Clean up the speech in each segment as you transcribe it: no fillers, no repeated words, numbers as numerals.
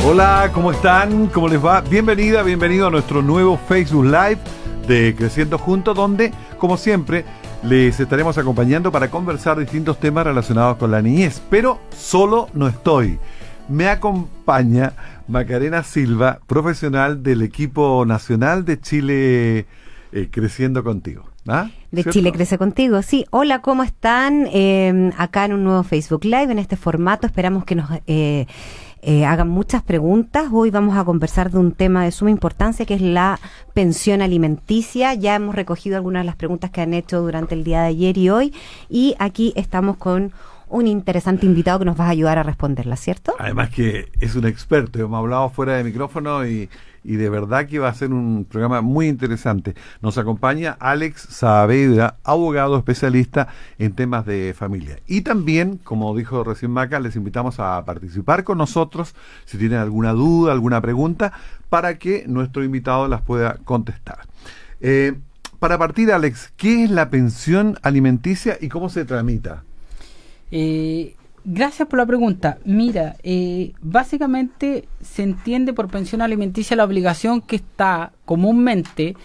Hola, ¿cómo están? ¿Cómo les va? Bienvenido a nuestro nuevo Facebook Live de Creciendo Juntos, donde, como siempre, les estaremos acompañando para conversar distintos temas relacionados con la niñez. Pero solo no estoy. Me acompaña Macarena Silva, profesional del equipo nacional de Chile Creciendo Contigo. ¿Ah? De ¿Cierto? Chile Crece Contigo, sí. Hola, ¿cómo están? Acá en un nuevo Facebook Live, en este formato. Esperamos que nos hagan muchas preguntas. Hoy vamos a conversar de un tema de suma importancia, que es la pensión alimenticia. Ya hemos recogido algunas de las preguntas que han hecho durante el día de ayer y hoy. Y aquí estamos con un interesante invitado que nos va a ayudar a responderla, ¿cierto? Además que es un experto. Hemos hablado fuera de micrófono y de verdad que va a ser un programa muy interesante. Nos acompaña Alex Saavedra, abogado especialista en temas de familia. Y también, como dijo recién Maca, les invitamos a participar con nosotros si tienen alguna duda, alguna pregunta, para que nuestro invitado las pueda contestar. Para partir, Alex, ¿qué es la pensión alimenticia y cómo se tramita? Gracias por la pregunta. Mira, básicamente se entiende por pensión alimenticia la obligación que está comúnmente,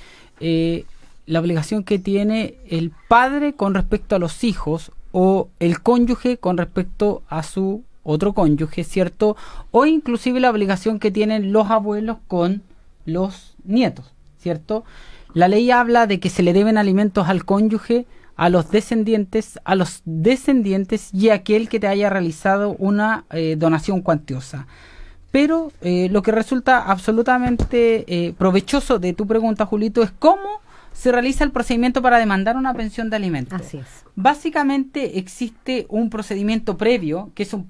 la obligación que tiene el padre con respecto a los hijos o el cónyuge con respecto a su otro cónyuge, ¿cierto? O inclusive la obligación que tienen los abuelos con los nietos, ¿cierto? La ley habla de que se le deben alimentos al cónyuge, a los descendientes y a aquel que te haya realizado una donación cuantiosa. Pero lo que resulta absolutamente provechoso de tu pregunta, Julito, es cómo se realiza el procedimiento para demandar una pensión de alimentos. Así es. Básicamente existe un procedimiento previo, que es un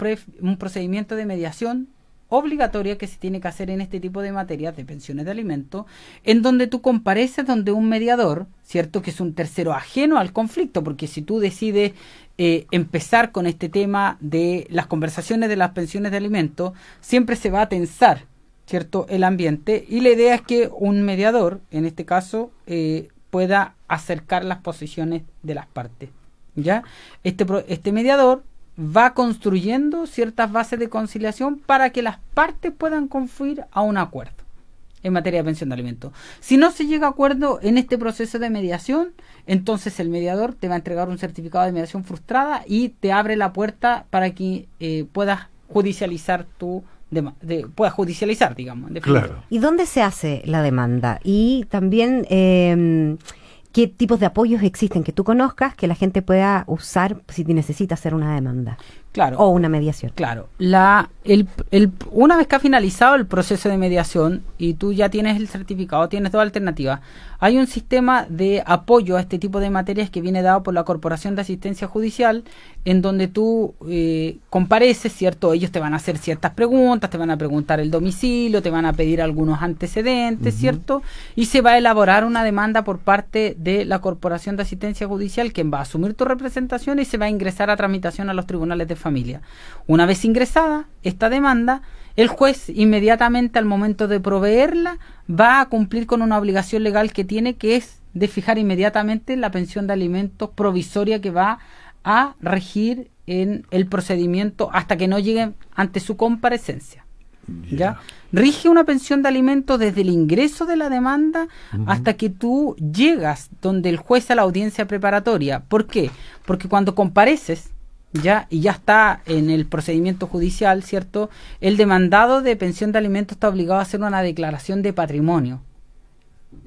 procedimiento de mediación obligatoria que se tiene que hacer en este tipo de materias de pensiones de alimentos, en donde tú compareces donde un mediador, ¿cierto? Que es un tercero ajeno al conflicto, porque si tú decides empezar con este tema de las conversaciones de las pensiones de alimentos, siempre se va a tensar, ¿cierto? El ambiente, y la idea es que un mediador, en este caso, pueda acercar las posiciones de las partes, ¿ya? Este mediador va construyendo ciertas bases de conciliación para que las partes puedan confluir a un acuerdo en materia de pensión de alimentos. Si no se llega a acuerdo en este proceso de mediación, entonces el mediador te va a entregar un certificado de mediación frustrada y te abre la puerta para que puedas judicializar digamos. Claro. ¿Y dónde se hace la demanda? Y también ¿qué tipos de apoyos existen que tú conozcas que la gente pueda usar si necesita hacer una demanda? Claro. O una mediación. Claro. Una vez que ha finalizado el proceso de mediación y tú ya tienes el certificado, tienes dos alternativas. Hay un sistema de apoyo a este tipo de materias que viene dado por la Corporación de Asistencia Judicial, en donde tú compareces, ¿cierto? Ellos te van a hacer ciertas preguntas, te van a preguntar el domicilio, te van a pedir algunos antecedentes, ¿cierto? Y se va a elaborar una demanda por parte de la Corporación de Asistencia Judicial, quien va a asumir tu representación y se va a ingresar a tramitación a los tribunales de familia. Una vez ingresada esta demanda, el juez inmediatamente al momento de proveerla va a cumplir con una obligación legal que tiene, que es de fijar inmediatamente la pensión de alimentos provisoria que va a regir en el procedimiento hasta que no llegue ante su comparecencia. ¿Ya? Rige una pensión de alimentos desde el ingreso de la demanda hasta que tú llegas donde el juez a la audiencia preparatoria. ¿Por qué? Porque cuando compareces ya está en el procedimiento judicial, ¿cierto? El demandado de pensión de alimentos está obligado a hacer una declaración de patrimonio,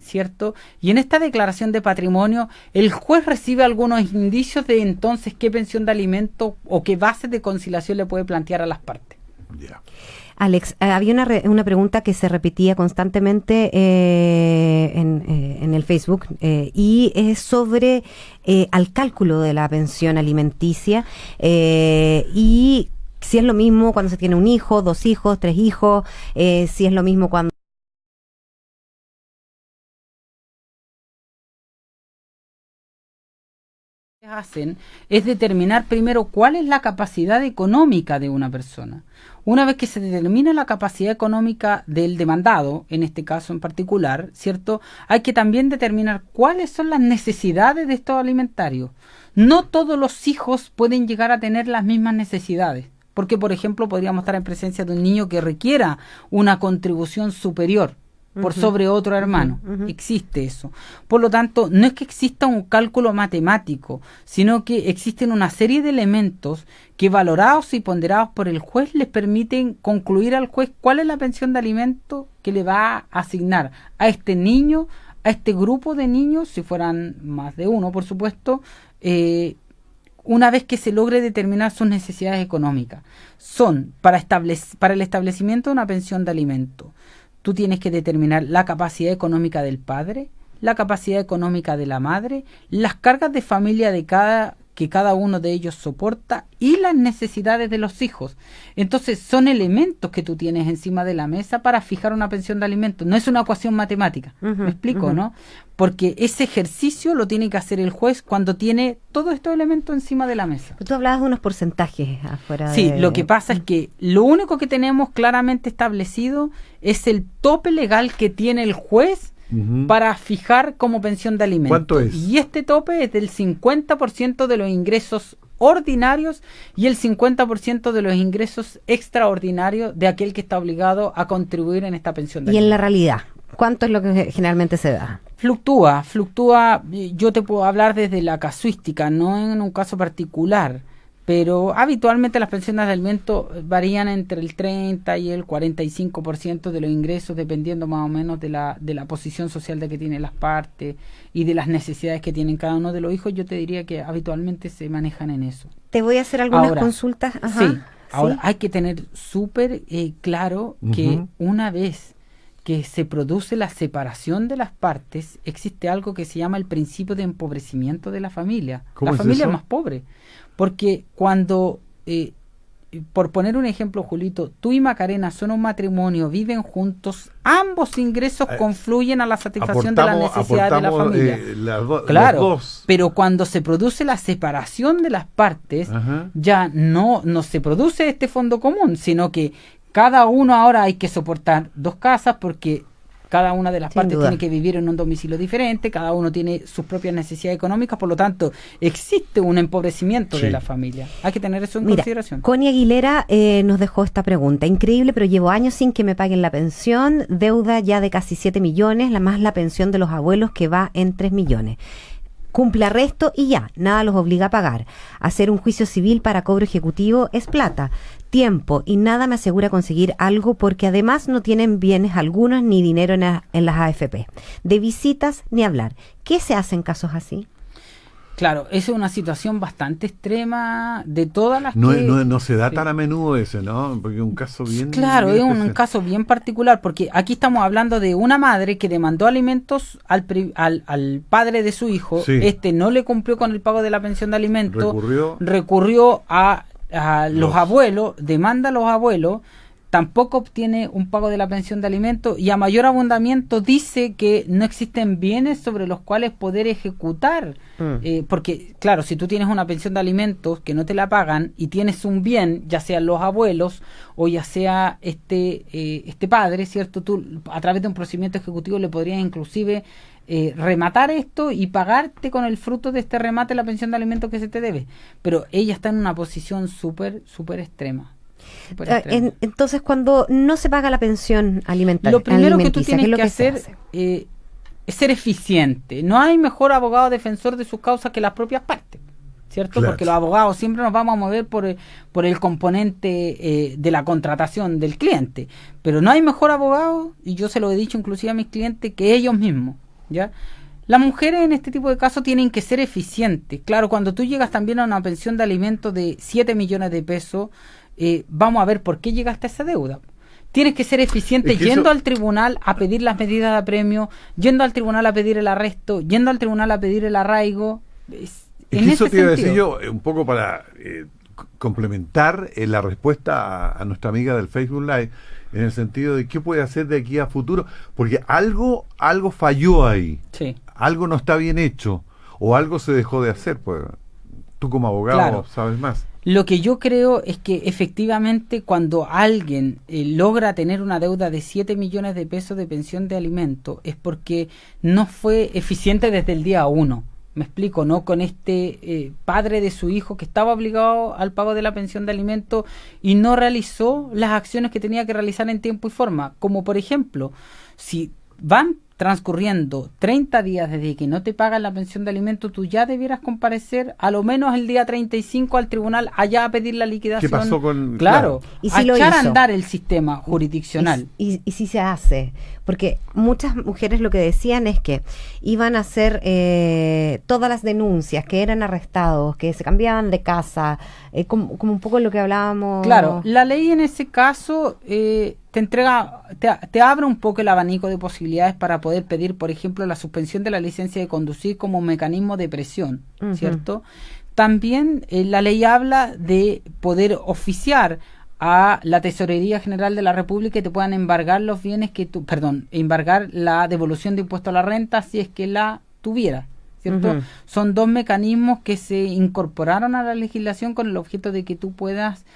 ¿cierto? Y en esta declaración de patrimonio el juez recibe algunos indicios de entonces qué pensión de alimentos o qué base de conciliación le puede plantear a las partes. Yeah. Alex, había una pregunta que se repetía constantemente en el Facebook y es sobre al cálculo de la pensión alimenticia y si es lo mismo cuando se tiene un hijo, 2 hijos, 3 hijos, si es lo mismo cuando hacen es determinar primero cuál es la capacidad económica de una persona. Una vez que se determina la capacidad económica del demandado, en este caso en particular, ¿cierto? Hay que también determinar cuáles son las necesidades de estos alimentarios. No todos los hijos pueden llegar a tener las mismas necesidades. porque, por ejemplo, podríamos estar en presencia de un niño que requiera una contribución superior por sobre otro hermano. Existe eso. Por lo tanto, no es que exista un cálculo matemático, sino que existen una serie de elementos que, valorados y ponderados por el juez, les permiten concluir al juez cuál es la pensión de alimento que le va a asignar a este niño, a este grupo de niños, si fueran más de uno, por supuesto, una vez que se logre determinar sus necesidades económicas. Son para el establecimiento de una pensión de alimento. Tú tienes que determinar la capacidad económica del padre, la capacidad económica de la madre, las cargas de familia que cada uno de ellos soporta y las necesidades de los hijos. Entonces son elementos que tú tienes encima de la mesa para fijar una pensión de alimentos. No es una ecuación matemática, ¿me explico, no? Porque ese ejercicio lo tiene que hacer el juez cuando tiene todos estos elementos encima de la mesa. Pero tú hablabas de unos porcentajes afuera. Sí, lo que pasa es que lo único que tenemos claramente establecido es el tope legal que tiene el juez para fijar como pensión de alimentos. ¿Cuánto es? Y este tope es del 50% de los ingresos ordinarios y el 50% de los ingresos extraordinarios de aquel que está obligado a contribuir en esta pensión de alimentos. Y en la realidad, ¿cuánto es lo que generalmente se da? Fluctúa. Yo te puedo hablar desde la casuística, no en un caso particular, pero habitualmente las pensiones de alimento varían entre el 30 y el 45% de los ingresos, dependiendo más o menos de la posición social de que tienen las partes y de las necesidades que tienen cada uno de los hijos. Yo te diría que habitualmente se manejan en eso. Te voy a hacer algunas consultas. Sí, ahora hay que tener súper claro que una vez que se produce la separación de las partes, existe algo que se llama el principio de empobrecimiento de la familia. La familia es más pobre. Porque cuando, por poner un ejemplo, Julito, tú y Macarena son un matrimonio, viven juntos, ambos ingresos confluyen a la satisfacción de las necesidades de la familia. Claro, pero cuando se produce la separación de las partes, ya no se produce este fondo común, sino que cada uno ahora hay que soportar dos casas porque cada una de las partes tiene que vivir en un domicilio diferente, cada uno tiene sus propias necesidades económicas, por lo tanto, existe un empobrecimiento de la familia. Hay que tener eso en consideración. Connie Aguilera nos dejó esta pregunta. Increíble, pero llevo años sin que me paguen la pensión, deuda ya de casi 7 millones, más la pensión de los abuelos que va en 3 millones. Cumple arresto y ya, nada los obliga a pagar. Hacer un juicio civil para cobro ejecutivo es plata, tiempo y nada me asegura conseguir algo porque además no tienen bienes algunos ni dinero en las AFP. De visitas ni hablar. ¿Qué se hace en casos así? Claro, esa es una situación bastante extrema de todas las no se da tan a menudo ese, ¿no? Porque es un caso bien... Claro, es un caso bien particular, porque aquí estamos hablando de una madre que demandó alimentos al padre de su hijo, no le cumplió con el pago de la pensión de alimentos, recurrió a los abuelos, demanda a los abuelos, tampoco obtiene un pago de la pensión de alimentos y a mayor abundamiento dice que no existen bienes sobre los cuales poder ejecutar. Porque, claro, si tú tienes una pensión de alimentos que no te la pagan y tienes un bien, ya sean los abuelos o ya sea este padre, ¿cierto? Tú a través de un procedimiento ejecutivo le podrías inclusive rematar esto y pagarte con el fruto de este remate la pensión de alimentos que se te debe. Pero ella está en una posición súper extrema. Entonces, cuando no se paga la pensión alimentaria, lo primero que tú tienes que hacer es ser eficiente. No hay mejor abogado defensor de sus causas que las propias partes, ¿cierto? Claro. Porque los abogados siempre nos vamos a mover por el componente de la contratación del cliente. Pero no hay mejor abogado, y yo se lo he dicho inclusive a mis clientes, que ellos mismos, ¿ya? Las mujeres en este tipo de casos tienen que ser eficientes. Claro, cuando tú llegas también a una pensión de alimentos de 7 millones de pesos, vamos a ver por qué llegaste a esa deuda. Tienes que ser eficiente yendo al tribunal a pedir las medidas de apremio, yendo al tribunal a pedir el arresto, yendo al tribunal a pedir el arraigo. Eso te iba a decir yo, un poco para complementar la respuesta a nuestra amiga del Facebook Live, en el sentido de qué puede hacer de aquí a futuro, porque algo falló ahí, algo no está bien hecho, o algo se dejó de hacer, pues tú como abogado sabes más. Lo que yo creo es que efectivamente cuando alguien logra tener una deuda de 7 millones de pesos de pensión de alimento es porque no fue eficiente desde el día 1, Me explico, no con este padre de su hijo que estaba obligado al pago de la pensión de alimentos y no realizó las acciones que tenía que realizar en tiempo y forma. Como por ejemplo, si van transcurriendo 30 días desde que no te pagan la pensión de alimentos, tú ya debieras comparecer a lo menos el día 35 al tribunal allá a pedir la liquidación. ¿Qué pasó con...? Claro, ¿Y a si lo echar a hizo? andar el sistema jurisdiccional. Y si se hace, porque muchas mujeres lo que decían es que iban a hacer todas las denuncias, que eran arrestados, que se cambiaban de casa, como un poco lo que hablábamos. Claro, la ley en ese caso te entrega, te abre un poco el abanico de posibilidades para poder pedir, por ejemplo, la suspensión de la licencia de conducir como mecanismo de presión, ¿cierto? También la ley habla de poder oficiar a la Tesorería General de la República y te puedan embargar los bienes que tú, embargar la devolución de impuesto a la renta si es que la tuviera, ¿cierto? Son dos mecanismos que se incorporaron a la legislación con el objeto de que tú puedas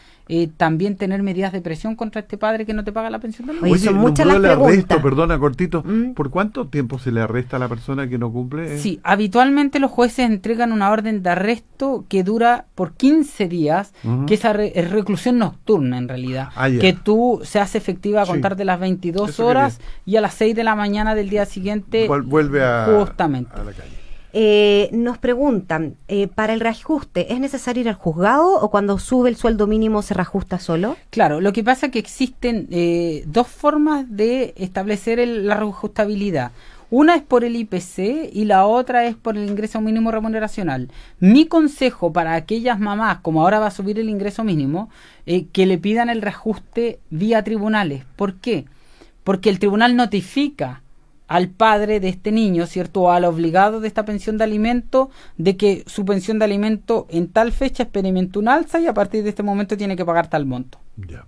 también tener medidas de presión contra este padre que no te paga la pensión de alimentos. Oye, son muchas nombró las el arresto, preguntas. perdona, cortito. ¿Por cuánto tiempo se le arresta a la persona que no cumple? Sí, habitualmente los jueces entregan una orden de arresto que dura por 15 días, que es reclusión nocturna en realidad, que tú se hace efectiva a contar de las 22 horas y a las 6 de la mañana del día siguiente vuelve justamente a la calle. Nos preguntan, ¿para el reajuste es necesario ir al juzgado o cuando sube el sueldo mínimo se reajusta solo? Claro, lo que pasa es que existen dos formas de establecer la reajustabilidad. Una es por el IPC y la otra es por el ingreso mínimo remuneracional. Mi consejo para aquellas mamás, como ahora va a subir el ingreso mínimo, que le pidan el reajuste vía tribunales. ¿Por qué? Porque el tribunal notifica al padre de este niño, ¿cierto? O al obligado de esta pensión de alimento, de que su pensión de alimento en tal fecha experimentó un alza y a partir de este momento tiene que pagar tal monto. Ya.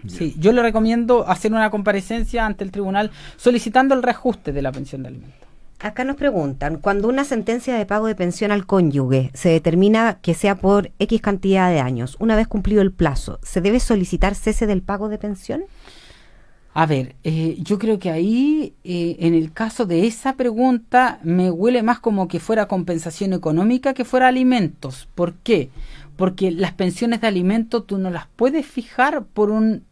Sí, yo le recomiendo hacer una comparecencia ante el tribunal solicitando el reajuste de la pensión de alimento. Acá nos preguntan, cuando una sentencia de pago de pensión al cónyuge se determina que sea por X cantidad de años, una vez cumplido el plazo, ¿se debe solicitar cese del pago de pensión? A ver, yo creo que ahí, en el caso de esa pregunta, me huele más como que fuera compensación económica que fuera alimentos. ¿Por qué? Porque las pensiones de alimentos tú no las puedes fijar por un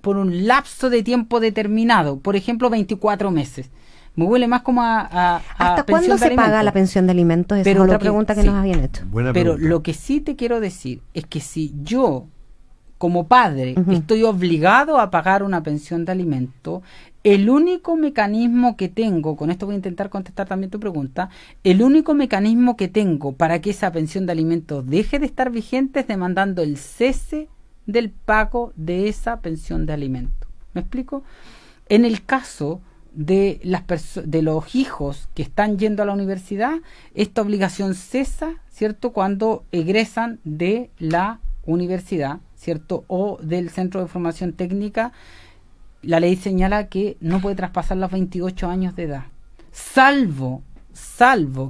lapso de tiempo determinado, por ejemplo, 24 meses. Me huele más como a ¿Hasta cuándo se paga la pensión de alimentos? Esa es otra pregunta que nos habían hecho. Pero lo que sí te quiero decir es que si yo, como padre, estoy obligado a pagar una pensión de alimento, el único mecanismo que tengo, con esto voy a intentar contestar también tu pregunta, el único mecanismo que tengo para que esa pensión de alimentos deje de estar vigente es demandando el cese del pago de esa pensión de alimentos. ¿Me explico? En el caso de los hijos que están yendo a la universidad, esta obligación cesa, ¿cierto?, cuando egresan de la universidad, ¿cierto?, o del centro de formación técnica. La ley señala que no puede traspasar los 28 años de edad, salvo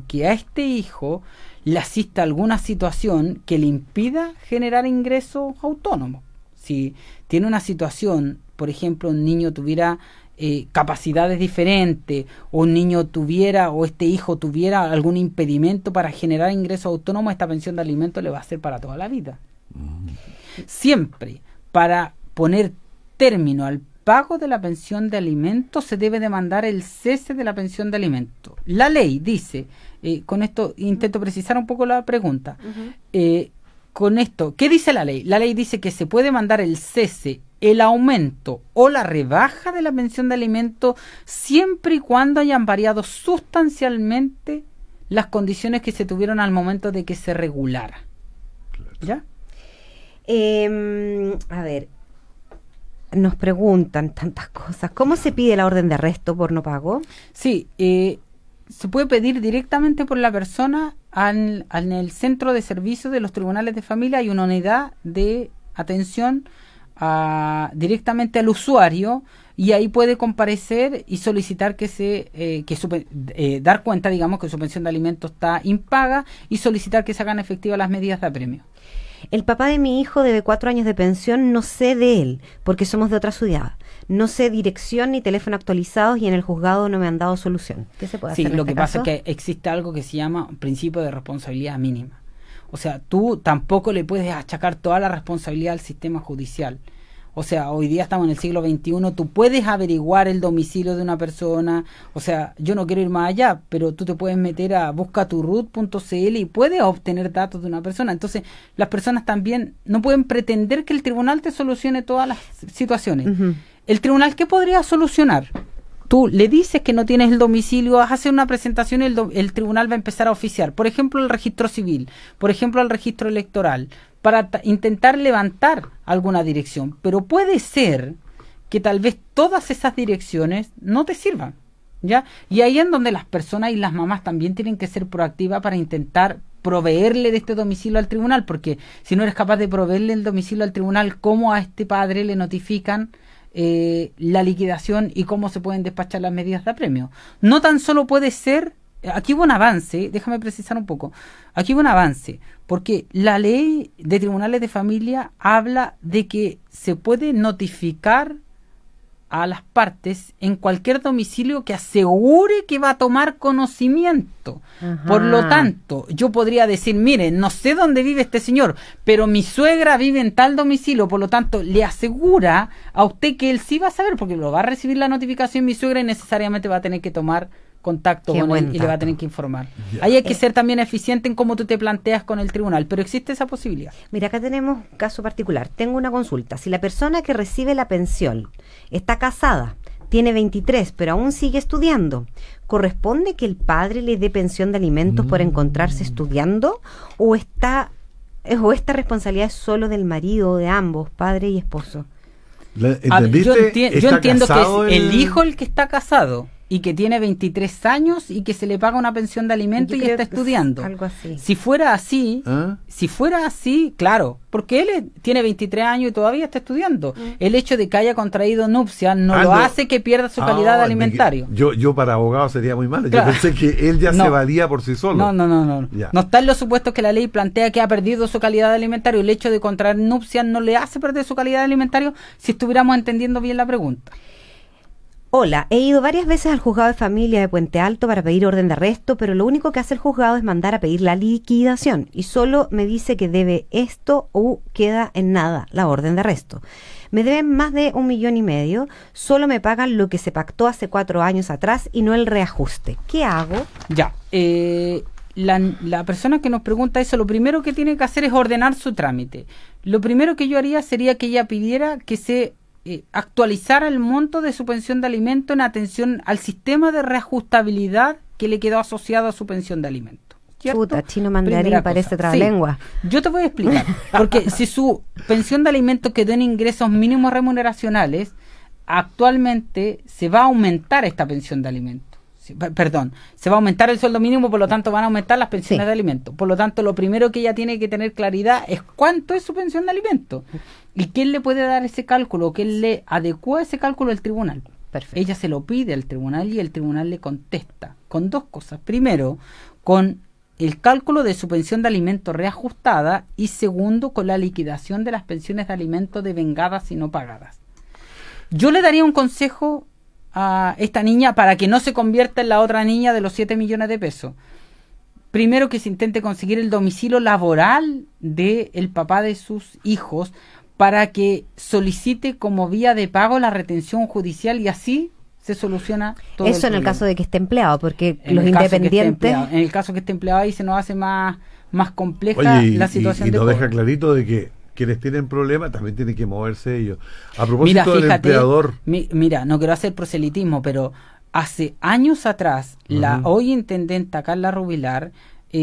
que a este hijo le asista alguna situación que le impida generar ingresos autónomos. Si tiene una situación, por ejemplo, un niño tuviera capacidades diferentes, o un niño tuviera, o este hijo tuviera algún impedimento para generar ingresos autónomos, esta pensión de alimentos le va a ser para toda la vida. Siempre, para poner término al pago de la pensión de alimentos, se debe demandar el cese de la pensión de alimentos. La ley dice, con esto intento precisar un poco la pregunta, con esto, ¿qué dice la ley? La ley dice que se puede mandar el cese, el aumento o la rebaja de la pensión de alimentos siempre y cuando hayan variado sustancialmente las condiciones que se tuvieron al momento de que se regulara. ¿Ya? A ver, nos preguntan tantas cosas. ¿Cómo se pide la orden de arresto por no pago? Sí, se puede pedir directamente por la persona en el centro de servicio de los tribunales de familia. Hay una unidad de atención directamente al usuario, y ahí puede comparecer y solicitar dar cuenta, digamos, que su pensión de alimentos está impaga, y solicitar que se hagan efectivas las medidas de apremio. El papá de mi hijo debe 4 años de pensión, no sé de él, porque somos de otra ciudad. No sé dirección ni teléfono actualizados y en el juzgado no me han dado solución. ¿Qué se puede hacer Sí, en lo este que pasa caso? es que existe algo que se llama principio de responsabilidad mínima. O sea, tú tampoco le puedes achacar toda la responsabilidad al sistema judicial. O sea, hoy día estamos en el siglo XXI, tú puedes averiguar el domicilio de una persona. O sea, yo no quiero ir más allá, pero tú te puedes meter a buscaturut.cl y puedes obtener datos de una persona. Entonces, las personas también no pueden pretender que el tribunal te solucione todas las situaciones. Ujú. ¿El tribunal qué podría solucionar? Tú le dices que no tienes el domicilio, vas a hacer una presentación y el tribunal va a empezar a oficiar. Por ejemplo, el registro civil, por ejemplo, el registro electoral, para intentar levantar alguna dirección. Pero puede ser que tal vez todas esas direcciones no te sirvan, ¿ya? Y ahí es donde las personas y las mamás también tienen que ser proactivas para intentar proveerle de este domicilio al tribunal, porque si no eres capaz de proveerle el domicilio al tribunal, ¿cómo a este padre le notifican la liquidación y cómo se pueden despachar las medidas de apremio? No tan solo puede ser, aquí hubo un avance, déjame precisar un poco, aquí hubo un avance, porque la ley de tribunales de familia habla de que se puede notificar a las partes en cualquier domicilio que asegure que va a tomar conocimiento. Ajá. Por lo tanto, yo podría decir, mire, no sé dónde vive este señor, pero mi suegra vive en tal domicilio, por lo tanto, le asegura a usted que él sí va a saber, porque lo va a recibir la notificación mi suegra y necesariamente va a tener que tomar contacto Qué con buen él y le va a dato. tener que informar. Ya. Ahí hay que ser también eficiente en cómo tú te planteas con el tribunal, pero existe esa posibilidad. Mira, acá tenemos un caso particular. Tengo una consulta. Si la persona que recibe la pensión está casada, tiene 23, pero aún sigue estudiando, ¿corresponde que el padre le dé pensión de alimentos por encontrarse estudiando? ¿O esta responsabilidad es solo del marido o de ambos, padre y esposo? A ver, yo ¿Está entiendo que casado es el hijo el que está casado y que tiene 23 años y que se le paga una pensión de alimento Yo y creo está que es estudiando. algo así. Si fuera así, ¿Ah? claro, porque él tiene 23 años y todavía está estudiando. El hecho de que haya contraído nupcias no lo hace que pierda su calidad de alimentario. Yo para abogado sería muy malo. Claro. Yo pensé que él ya No. se valía por sí solo. No. Ya. No está en los supuestos que la ley plantea que ha perdido su calidad de alimentario. El hecho de contraer nupcias no le hace perder su calidad de alimentario si estuviéramos entendiendo bien la pregunta. Hola, he ido varias veces al juzgado de familia de Puente Alto para pedir orden de arresto, pero lo único que hace el juzgado es mandar a pedir la liquidación y solo me dice que debe esto o queda en nada la orden de arresto. Me deben más de 1,5 millones, solo me pagan lo que se pactó hace 4 años atrás y no el reajuste. ¿Qué hago? Ya, la persona que nos pregunta eso, lo primero que tiene que hacer es ordenar su trámite. Lo primero que yo haría sería que ella pidiera que se actualizara el monto de su pensión de alimento en atención al sistema de reajustabilidad que le quedó asociado a su pensión de alimento. ¿Cierto? Puta, chino mandarín Primera parece cosa. trabalengua. Sí, yo te voy a explicar. Porque si su pensión de alimento quedó en ingresos mínimos remuneracionales, actualmente se va a aumentar esta pensión de alimento. Perdón, se va a aumentar el sueldo mínimo, por lo tanto van a aumentar las pensiones Sí. de alimento. Por lo tanto, lo primero que ella tiene que tener claridad es cuánto es su pensión de alimento. ¿Y quién le puede dar ese cálculo? ¿Quién le adecua ese cálculo al tribunal? Perfecto. Ella se lo pide al tribunal y el tribunal le contesta con dos cosas. Primero, con el cálculo de su pensión de alimento reajustada y segundo, con la liquidación de las pensiones de alimento devengadas y no pagadas. Yo le daría un consejo a esta niña para que no se convierta en la otra niña de los 7 millones de pesos. Primero, que se intente conseguir el domicilio laboral del papá de sus hijos para que solicite como vía de pago la retención judicial y así se soluciona todo. Eso en el caso de que esté empleado, porque los En independientes... el caso que esté empleado ahí se nos hace más compleja Oye, la situación y de nos cobro. deja clarito de que quienes tienen problemas también tienen que moverse ellos. A propósito Mira, del fíjate, empleador. mira, no quiero hacer proselitismo, pero hace años atrás, la hoy intendenta Carla Rubilar,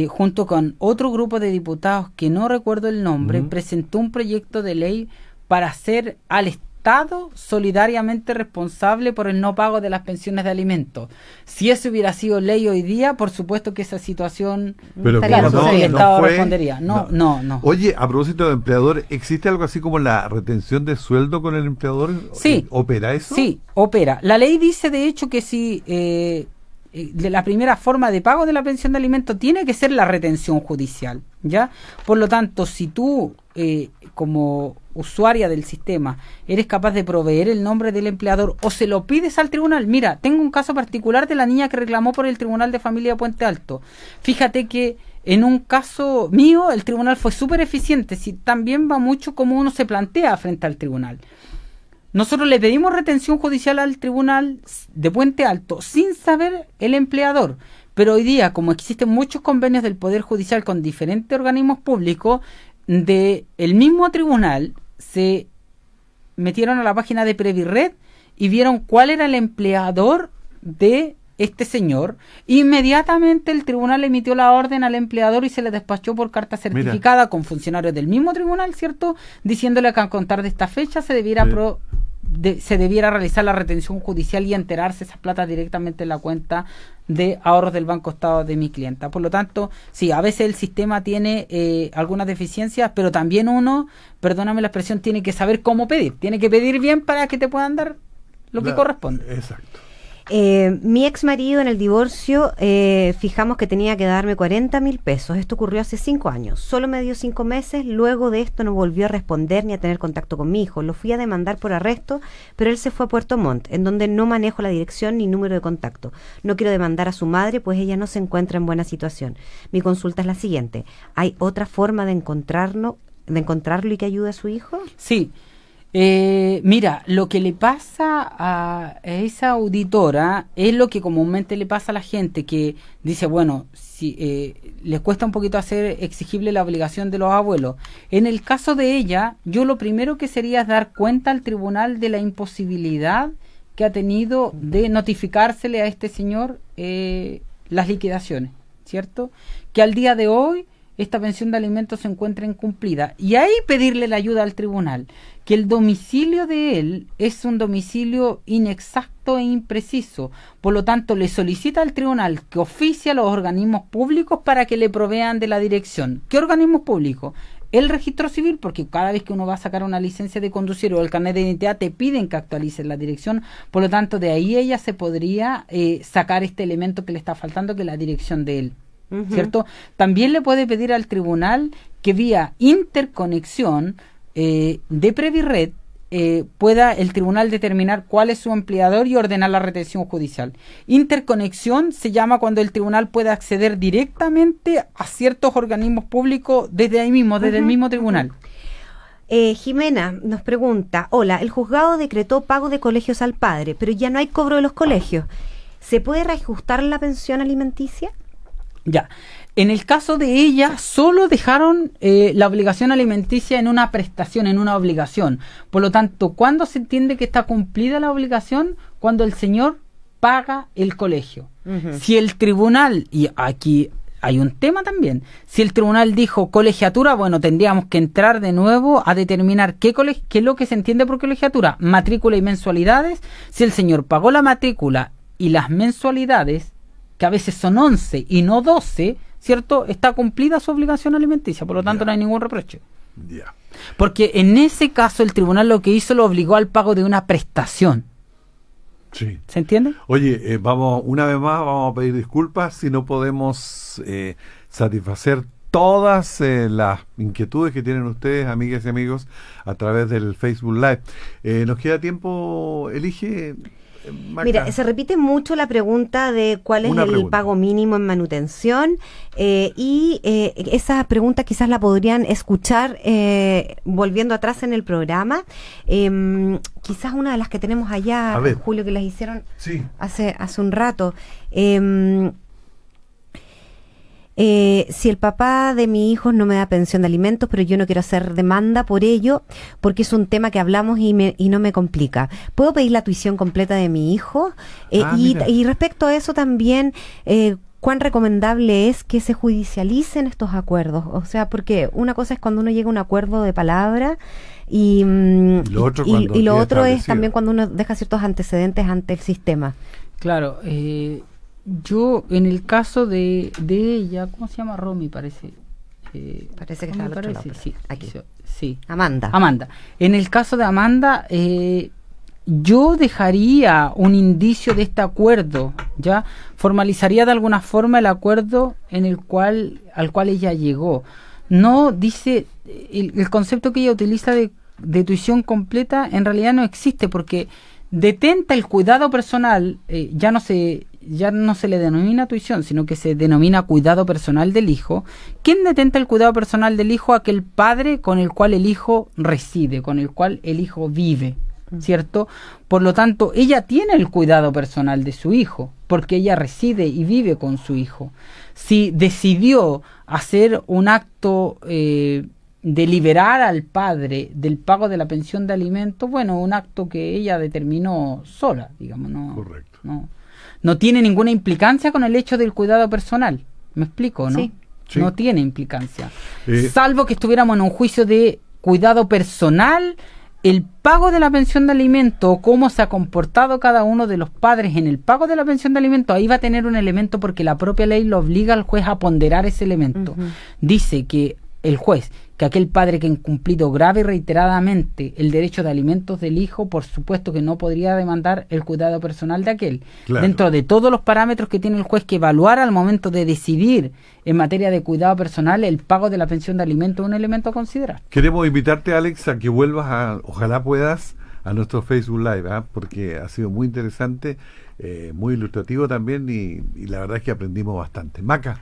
junto con otro grupo de diputados que no recuerdo el nombre, presentó un proyecto de ley para hacer al Estado solidariamente responsable por el no pago de las pensiones de alimentos. Si eso hubiera sido ley hoy día, por supuesto que esa situación Pero estaría ¿cómo sucediendo. el Estado fue? respondería. No. Oye, a propósito de empleador, ¿existe algo así como la retención de sueldo con el empleador? Sí. ¿Opera eso? Sí, opera. La ley dice, de hecho, que si de la primera forma de pago de la pensión de alimentos tiene que ser la retención judicial, ¿ya? Por lo tanto, si tú, como usuaria del sistema, eres capaz de proveer el nombre del empleador o se lo pides al tribunal. Mira, tengo un caso particular de la niña que reclamó por el Tribunal de Familia de Puente Alto. Fíjate que en un caso mío el tribunal fue súper eficiente, si también va mucho como uno se plantea frente al tribunal. Nosotros le pedimos retención judicial al Tribunal de Puente Alto sin saber el empleador. Pero hoy día, como existen muchos convenios del Poder Judicial con diferentes organismos públicos, del mismo tribunal se metieron a la página de Previrred y vieron cuál era el empleador de este señor. Inmediatamente el tribunal emitió la orden al empleador y se le despachó por carta certificada con funcionarios del mismo tribunal, ¿cierto? Diciéndole que a contar de esta fecha se debiera se debiera realizar la retención judicial y enterarse esas platas directamente en la cuenta de ahorros del Banco Estado de mi clienta. Por lo tanto, sí, a veces el sistema tiene algunas deficiencias, pero también uno, perdóname la expresión, tiene que saber cómo pedir. Tiene que pedir bien para que te puedan dar lo que corresponde. Exacto. Mi ex marido en el divorcio fijamos que tenía que darme 40.000 pesos. Esto ocurrió hace 5 años. Solo me dio 5 meses. Luego de esto no volvió a responder ni a tener contacto con mi hijo. Lo fui a demandar por arresto, pero él se fue a Puerto Montt, en donde no manejo la dirección ni número de contacto. No quiero demandar a su madre, pues ella no se encuentra en buena situación. Mi consulta es la siguiente: ¿hay otra forma de encontrarlo y que ayude a su hijo? Sí. Mira, lo que le pasa a esa auditora es lo que comúnmente le pasa a la gente que dice, bueno, si les cuesta un poquito hacer exigible la obligación de los abuelos. En el caso de ella, yo lo primero que sería es dar cuenta al tribunal de la imposibilidad que ha tenido de notificársele a este señor las liquidaciones, ¿cierto? Que al día de hoy esta pensión de alimentos se encuentra incumplida. Y ahí pedirle la ayuda al tribunal, que el domicilio de él es un domicilio inexacto e impreciso. Por lo tanto, le solicita al tribunal que oficie a los organismos públicos para que le provean de la dirección. ¿Qué organismos públicos? El registro civil, porque cada vez que uno va a sacar una licencia de conducir o el carnet de identidad te piden que actualices la dirección. Por lo tanto, de ahí ella se podría sacar este elemento que le está faltando, que es la dirección de él. ¿Cierto? También le puede pedir al tribunal que vía interconexión de Previrred pueda el tribunal determinar cuál es su empleador y ordenar la retención judicial. Interconexión se llama cuando el tribunal puede acceder directamente a ciertos organismos públicos desde ahí mismo, desde el mismo tribunal. Jimena nos pregunta: hola, el juzgado decretó pago de colegios al padre, pero ya no hay cobro de los colegios. ¿Se puede reajustar la pensión alimenticia? Ya, en el caso de ella solo dejaron la obligación alimenticia en una prestación, en una obligación. Por lo tanto, ¿cuándo se entiende que está cumplida la obligación? Cuando el señor paga el colegio. Si el tribunal, y aquí hay un tema también, si el tribunal dijo colegiatura, bueno, tendríamos que entrar de nuevo a determinar qué es lo que se entiende por colegiatura, matrícula y mensualidades. Si el señor pagó la matrícula y las mensualidades, que a veces son 11 y no 12, ¿cierto? Está cumplida su obligación alimenticia, por lo tanto no hay ningún reproche. Porque en ese caso el tribunal lo que hizo lo obligó al pago de una prestación. Sí. ¿Se entiende? Oye, una vez más vamos a pedir disculpas si no podemos satisfacer todas las inquietudes que tienen ustedes, amigas y amigos, a través del Facebook Live. ¿Nos queda tiempo? Elige... Marca. Mira, se repite mucho la pregunta de cuál es el pago mínimo en manutención y esa pregunta quizás la podrían escuchar volviendo atrás en el programa. Quizás una de las que tenemos allá, Julio, que las hicieron hace un rato. Si el papá de mi hijo no me da pensión de alimentos, pero yo no quiero hacer demanda por ello, porque es un tema que hablamos y no me complica, ¿puedo pedir la tuición completa de mi hijo? Y respecto a eso también, ¿cuán recomendable es que se judicialicen estos acuerdos? O sea, porque una cosa es cuando uno llega a un acuerdo de palabra y lo otro es también cuando uno deja ciertos antecedentes ante el sistema. Claro, yo, en el caso de ella, ¿cómo se llama? Romy, parece. Parece que está al otro lado. Sí, aquí. Sí. Amanda. En el caso de Amanda, yo dejaría un indicio de este acuerdo, ya formalizaría de alguna forma el acuerdo al cual ella llegó. No dice, el concepto que ella utiliza de tuición completa en realidad no existe, porque detenta el cuidado personal, ya no se le denomina tuición, sino que se denomina cuidado personal del hijo. ¿Quién detenta el cuidado personal del hijo? Aquel padre con el cual el hijo reside, con el cual el hijo vive, ¿cierto? Por lo tanto, ella tiene el cuidado personal de su hijo, porque ella reside y vive con su hijo. Si decidió hacer un acto de liberar al padre del pago de la pensión de alimentos, bueno, un acto que ella determinó sola, digamos, ¿no? Correcto. No tiene ninguna implicancia con el hecho del cuidado personal. ¿Me explico, no? Sí. Sí. No tiene implicancia. Salvo que estuviéramos en un juicio de cuidado personal, el pago de la pensión de alimento o cómo se ha comportado cada uno de los padres en el pago de la pensión de alimento, ahí va a tener un elemento, porque la propia ley lo obliga al juez a ponderar ese elemento. Dice que el juez, que aquel padre que ha incumplido grave y reiteradamente el derecho de alimentos del hijo, por supuesto que no podría demandar el cuidado personal de aquel. Claro. Dentro de todos los parámetros que tiene el juez que evaluar al momento de decidir en materia de cuidado personal, el pago de la pensión de alimentos es un elemento a considerar. Queremos invitarte, Alex, a que vuelvas, ojalá puedas, a nuestro Facebook Live, porque ha sido muy interesante, muy ilustrativo también, y la verdad es que aprendimos bastante. Maca,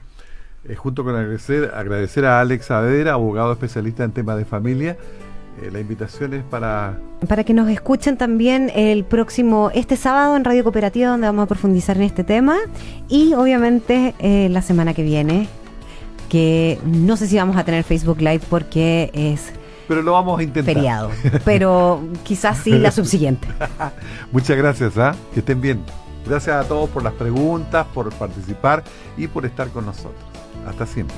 junto con agradecer a Alex Saavedra, abogado especialista en temas de familia, la invitación es para que nos escuchen también este sábado en Radio Cooperativa, donde vamos a profundizar en este tema, y obviamente la semana que viene, que no sé si vamos a tener Facebook Live porque es pero lo vamos a intentar. Feriado, pero quizás sí la subsiguiente. Muchas gracias, que estén bien. Gracias a todos por las preguntas, por participar y por estar con nosotros. Hasta siempre.